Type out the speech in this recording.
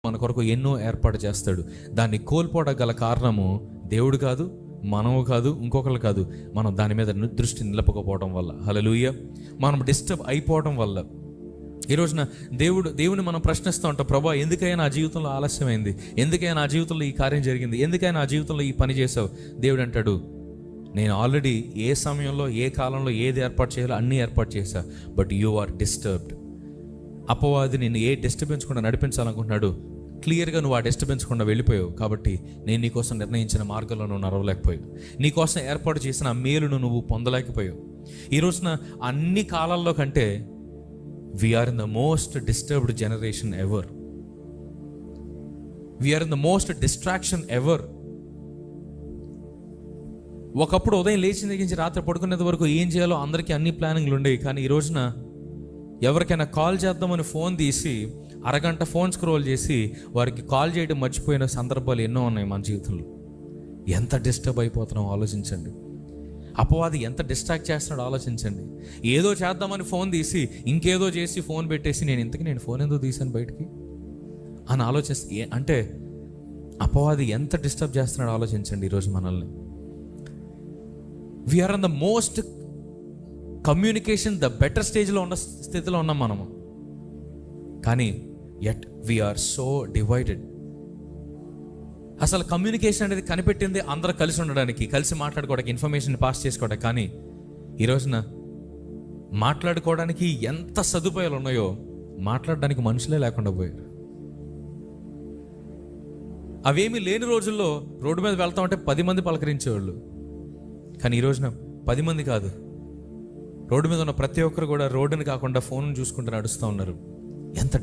మన కొరకు ఎన్నో ఏర్పాటు చేస్తాడు. దాన్ని కోల్పోవడం గల కారణము దేవుడు కాదు, మనము కాదు, ఇంకొకరు కాదు. మనం దాని మీద దృష్టి నిలపకపోవడం వల్ల, హల్లెలూయా, మనం డిస్టర్బ్ అయిపోవడం వల్ల. ఈ రోజున దేవుని మనం ప్రశ్నిస్తూ ఉంటాం, ప్రభా ఎందుకైనా నా జీవితంలో ఆలస్యమైంది, ఎందుకైనా నా జీవితంలో ఈ కార్యం జరిగింది, ఎందుకైనా నా జీవితంలో ఈ పని చేసావు. దేవుడు అంటాడు, నేను ఆల్రెడీ ఏ సమయంలో ఏ కాలంలో ఏది ఏర్పాటు చేయాలో అన్నీ ఏర్పాటు చేశా, బట్ యు ఆర్ డిస్టర్బ్డ్. అపవాది నిన్ను ఏ డిస్టర్బెన్స్ కూడా నడిపించాలనుకుంటున్నాడు, క్లియర్గా నువ్వు ఆ డిస్టర్బెన్స్ కూడా వెళ్ళిపోయావు. కాబట్టి నేను నీకోసం నిర్ణయించిన మార్గంలో నువ్వు నడవలేకపోయావు, నీకోసం ఏర్పాటు చేసిన ఆ మేలును నువ్వు పొందలేకపోయావు. ఈ రోజున అన్ని కాలాల్లో కంటే we are in the most disturbed generation ever. We are in the most distraction ever. ఒకప్పుడు ఉదయం లేచిన దగ్గర నుంచి రాత్రి పడుకునేంత వరకు ఏం చేయాలో అందరికీ అన్ని ప్లానింగ్లు ఉండేవి. కానీ ఈ రోజున ఎవరికైనా కాల్ చేద్దామని ఫోన్ తీసి అరగంట ఫోన్ స్క్రోల్ చేసి వారికి కాల్ చేయడం మర్చిపోయిన సందర్భాలు ఎన్నో ఉన్నాయి మన జీవితంలో. ఎంత డిస్టర్బ్ అయిపోతున్నాం ఆలోచించండి. అపవాది ఎంత డిస్ట్రాక్ట్ చేస్తున్నాడో ఆలోచించండి. ఏదో చేద్దామని ఫోన్ తీసి ఇంకేదో చేసి ఫోన్ పెట్టేసి నేను ఫోన్ ఎందుకు తీసాను బయటికి అని ఆలోచిస్తే, అంటే అపవాది ఎంత డిస్టర్బ్ చేస్తున్నాడో ఆలోచించండి. ఈరోజు మనల్ని we are on the most communication the better స్టేజ్లో ఉన్న స్థితిలో ఉన్నాం మనము. కానీ యట్ వీఆర్ సో డివైడెడ్. అసలు కమ్యూనికేషన్ అనేది కనిపెట్టింది అందరూ కలిసి ఉండడానికి, కలిసి మాట్లాడుకోవడానికి, ఇన్ఫర్మేషన్ పాస్ చేసుకోవడానికి. కానీ ఈ రోజున మాట్లాడుకోవడానికి ఎంత సదుపాయాలు ఉన్నాయో మాట్లాడడానికి మనుషులే లేకుండా పోయారు. అవేమీ లేని రోజుల్లో రోడ్డు మీద వెళ్తా ఉంటే 10 మంది పలకరించేవాళ్ళు. కానీ ఈ రోజున 10 మంది కాదు, రోడ్డు మీద ఉన్న ప్రతి ఒక్కరు కూడా రోడ్డుని కాకుండా ఫోన్ చూసుకుంటూ నడుస్తూ ఉన్నారు. ఎంత